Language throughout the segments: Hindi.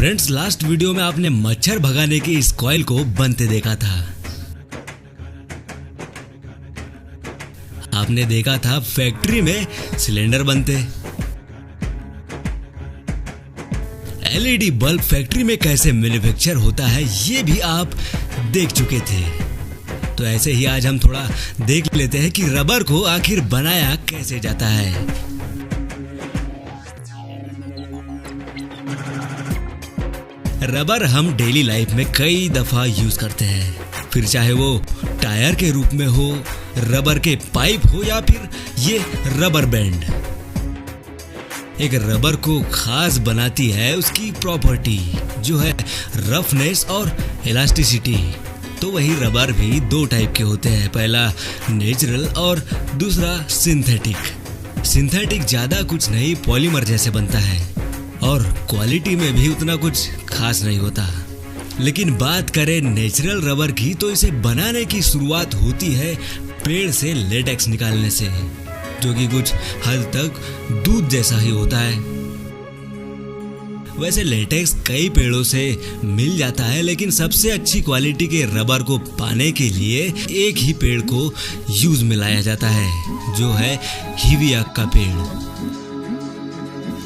फ्रेंड्स, लास्ट वीडियो में आपने मच्छर भगाने की इस कॉइल को बनते देखा था। आपने देखा था फैक्ट्री में सिलेंडर बनते। एलईडी बल्ब फैक्ट्री में कैसे मैन्युफैक्चर होता है ये भी आप देख चुके थे। तो ऐसे ही आज हम थोड़ा देख लेते हैं कि रबर को आखिर बनाया कैसे जाता है। रबर हम डेली लाइफ में कई दफा यूज करते हैं, फिर चाहे वो टायर के रूप में हो, रबर के पाइप हो या फिर ये रबर बैंड। एक रबर को खास बनाती है उसकी प्रॉपर्टी जो है रफनेस और इलास्टिसिटी। तो वही रबर भी दो टाइप के होते हैं, पहला नेचुरल और दूसरा सिंथेटिक। सिंथेटिक ज्यादा कुछ नहीं, पॉलीमर जैसे बनता है और क्वालिटी में भी उतना कुछ खास नहीं होता। लेकिन बात करें नेचुरल रबर की तो इसे बनाने की शुरुआत होती है पेड़ से लेटेक्स निकालने से, जो कि कुछ हद तक दूध जैसा ही होता है। वैसे लेटेक्स कई पेड़ों से मिल जाता है, लेकिन सबसे अच्छी क्वालिटी के रबर को पाने के लिए एक ही पेड़ को यूज में लाया जाता है, जो है हिविया का पेड़।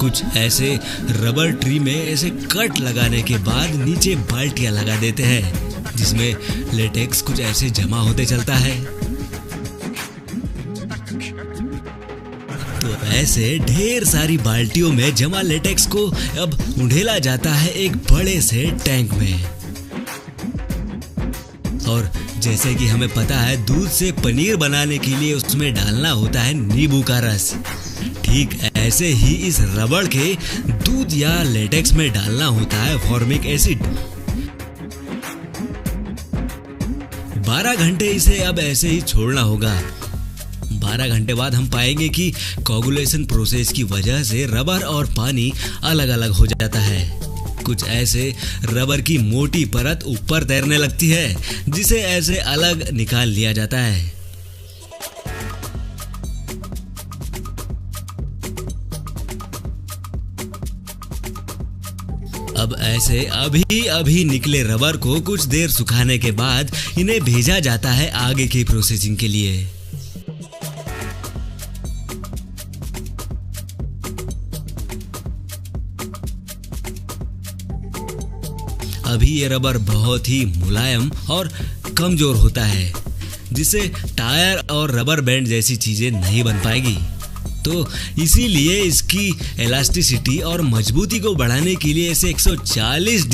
कुछ ऐसे रबर ट्री में ऐसे कट लगाने के बाद नीचे बाल्टियां लगा देते हैं जिसमें लेटेक्स कुछ ऐसे जमा होते चलता है। तो ऐसे ढेर सारी बाल्टियों में जमा लेटेक्स को अब उंडेला जाता है एक बड़े से टैंक में। और जैसे कि हमें पता है दूध से पनीर बनाने के लिए उसमें डालना होता है नींबू का रस, ठीक ऐसे ही इस रबर के दूध या लेटेक्स में डालना होता है फॉर्मिक एसिड। 12 घंटे इसे अब ऐसे ही छोड़ना होगा। 12 घंटे बाद हम पाएंगे कि कोगुलेशन प्रोसेस की वजह से रबर और पानी अलग अलग हो जाता है। कुछ ऐसे रबर की मोटी परत ऊपर तैरने लगती है जिसे ऐसे अलग निकाल लिया जाता है। अब ऐसे अभी निकले रबर को कुछ देर सुखाने के बाद इन्हें भेजा जाता है आगे की प्रोसेसिंग के लिए। अभी ये रबर बहुत ही मुलायम और कमजोर होता है, जिससे टायर और रबर बैंड जैसी चीजें नहीं बन पाएगी। तो इसीलिए इसकी इलास्टिसिटी और मजबूती को बढ़ाने के लिए इसे 140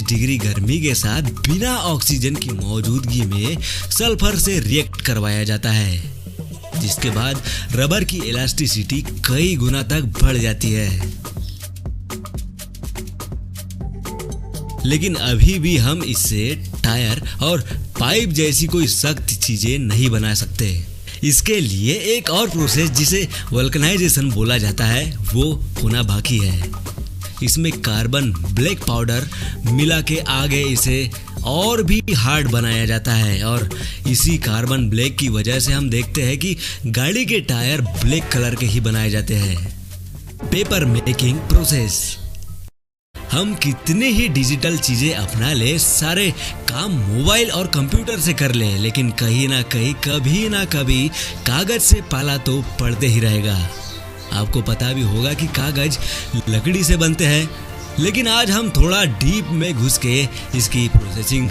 डिग्री गर्मी के साथ बिना ऑक्सीजन की मौजूदगी में सल्फर से रिएक्ट करवाया जाता है, जिसके बाद रबर की इलास्टिसिटी कई गुना तक बढ़ जाती है। लेकिन अभी भी हम इससे टायर और पाइप जैसी कोई सख्त चीजें नहीं बना सकते। इसके लिए एक और प्रोसेस जिसे वल्कनाइजेशन बोला जाता है वो होना बाकी है। इसमें कार्बन ब्लैक पाउडर मिला के आगे इसे और भी हार्ड बनाया जाता है, और इसी कार्बन ब्लैक की वजह से हम देखते हैं कि गाड़ी के टायर ब्लैक कलर के ही बनाए जाते हैं। Paper making process. हम कितनी ही डिजिटल चीजें अपना ले, सारे काम मोबाइल और कंप्यूटर से कर ले, लेकिन कहीं ना कहीं कभी ना कभी कागज से पाला तो पड़ते ही रहेगा। आपको पता भी होगा कि कागज लकड़ी से बनते हैं, लेकिन आज हम थोड़ा डीप में घुस के इसकी प्रोसेसिंग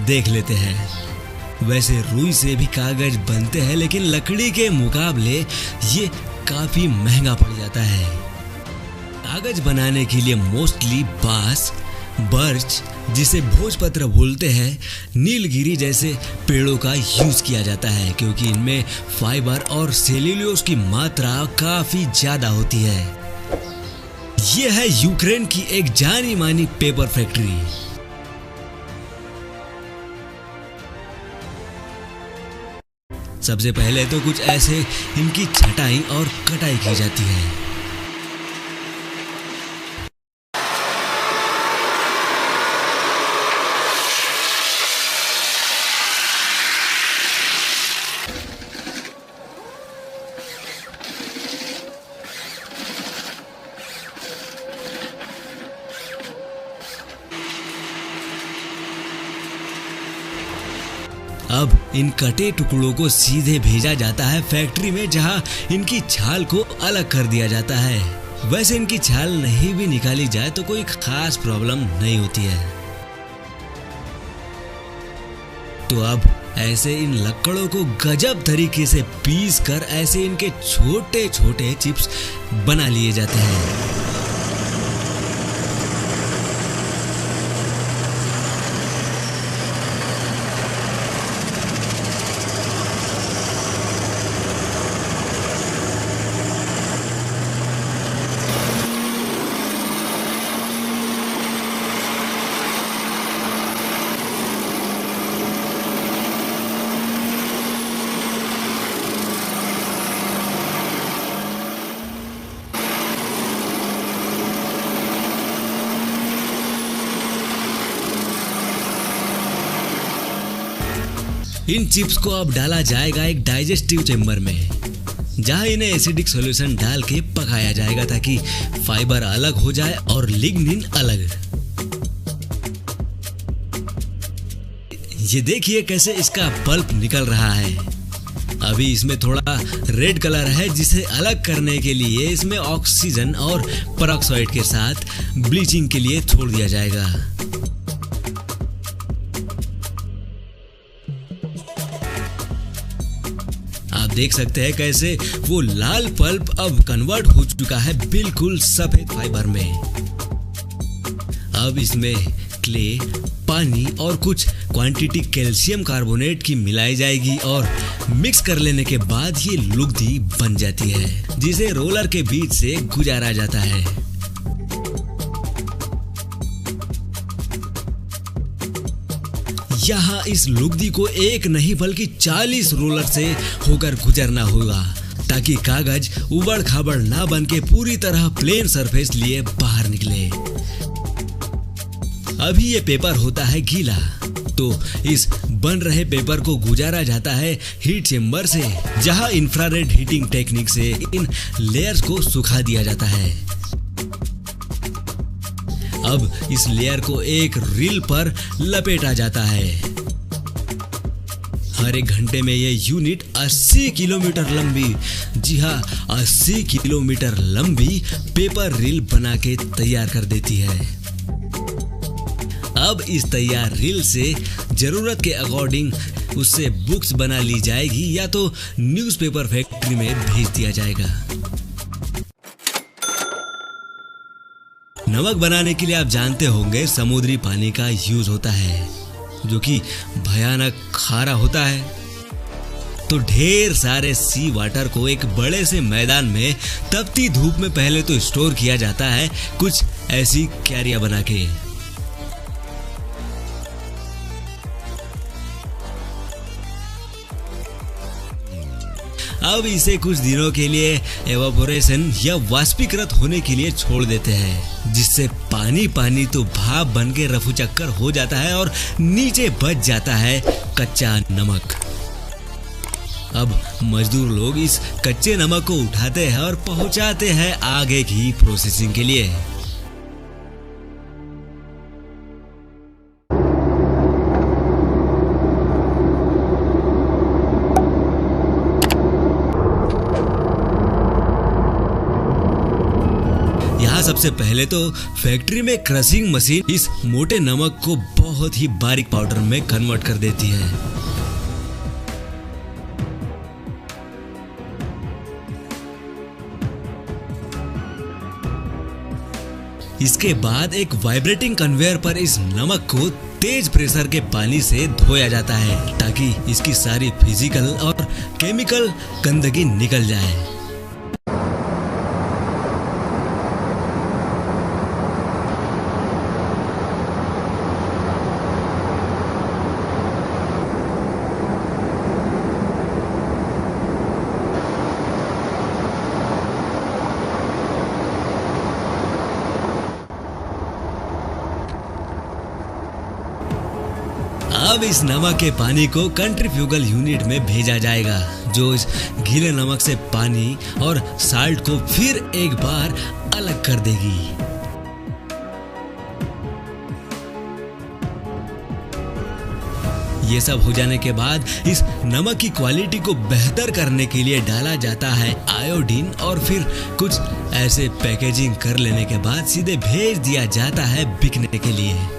देख लेते हैं। वैसे रुई से भी कागज बनते हैं, लेकिन लकड़ी के मुकाबले ये काफी महंगा पड़ जाता है। कागज बनाने के लिए मोस्टली बांस, बर्च जिसे भोजपत्र बोलते हैं, नीलगिरी जैसे पेड़ों का यूज किया जाता है, क्योंकि इनमें फाइबर और सेल्यूलोज की मात्रा काफी ज्यादा होती है। यह है यूक्रेन की एक जानी मानी पेपर फैक्ट्री। सबसे पहले तो कुछ ऐसे इनकी छटाई और कटाई की जाती है। अब इन कटे टुकड़ों को सीधे भेजा जाता है फैक्ट्री में, जहां इनकी छाल को अलग कर दिया जाता है। वैसे इनकी छाल नहीं भी निकाली जाए तो कोई खास प्रॉब्लम नहीं होती है। तो अब ऐसे इन लकड़ों को गजब तरीके से पीस कर ऐसे इनके छोटे छोटे चिप्स बना लिए जाते हैं। इन चिप्स को अब डाला जाएगा एक डाइजेस्टिव चेम्बर में, जहां इन्हें एसिडिक सॉल्यूशन डाल के पकाया जाएगा ताकि फाइबर अलग हो जाए और लिग्निन अलग। ये देखिए कैसे इसका पल्प निकल रहा है। अभी इसमें थोड़ा रेड कलर है, जिसे अलग करने के लिए इसमें ऑक्सीजन और पेरोक्साइड के साथ ब्लीचिंग के लिए छोड़ दिया जाएगा। देख सकते हैं कैसे वो लाल पल्प अब कन्वर्ट हो चुका है बिल्कुल सफेद फाइबर में। अब इसमें क्ले, पानी और कुछ क्वांटिटी कैल्शियम कार्बोनेट की मिलाई जाएगी और मिक्स कर लेने के बाद ये लुगदी बन जाती है, जिसे रोलर के बीच से गुजारा जाता है। यहाँ इस लुगदी को एक नहीं बल्कि 40 रोलर से होकर गुजरना होगा, ताकि कागज उबड़ खाबड़ ना बन के पूरी तरह प्लेन सरफेस लिए बाहर निकले। अभी ये पेपर होता है गीला, तो इस बन रहे पेपर को गुजारा जाता है हीट चेम्बर से, जहां इंफ्रारेड हीटिंग टेक्निक से इन लेयर्स को सुखा दिया जाता है। अब इस लेयर को एक रील पर लपेटा जाता है। हर एक घंटे में यह यूनिट 80 किलोमीटर लंबी, जी हाँ 80 किलोमीटर लंबी पेपर रील बना के तैयार कर देती है। अब इस तैयार रील से जरूरत के अकॉर्डिंग उससे बुक्स बना ली जाएगी या तो न्यूज़पेपर फैक्ट्री में भेज दिया जाएगा। नमक बनाने के लिए आप जानते होंगे समुद्री पानी का यूज होता है, जो कि भयानक खारा होता है। तो ढेर सारे सी वाटर को एक बड़े से मैदान में तपती धूप में पहले तो स्टोर किया जाता है, कुछ ऐसी क्यारियां बना के। अब इसे कुछ दिनों के लिए एवापोरेशन या वाष्पीकृत होने के लिए छोड़ देते हैं, जिससे पानी पानी तो भाप बन के रफू चक्कर हो जाता है और नीचे बच जाता है कच्चा नमक। अब मजदूर लोग इस कच्चे नमक को उठाते हैं और पहुंचाते हैं आगे की प्रोसेसिंग के लिए। सबसे पहले तो फैक्ट्री में क्रशिंग मशीन इस मोटे नमक को बहुत ही बारीक पाउडर में कन्वर्ट कर देती है। इसके बाद एक वाइब्रेटिंग कन्वेयर पर इस नमक को तेज प्रेशर के पानी से धोया जाता है, ताकि इसकी सारी फिजिकल और केमिकल गंदगी निकल जाए। अब इस नमक के पानी को कंट्रीफ्यूगल यूनिट में भेजा जाएगा, जो इस गीले नमक से पानी और साल्ट को फिर एक बार अलग कर देगी। ये सब हो जाने के बाद इस नमक की क्वालिटी को बेहतर करने के लिए डाला जाता है आयोडीन और फिर कुछ ऐसे पैकेजिंग कर लेने के बाद सीधे भेज दिया जाता है बिकने के लिए।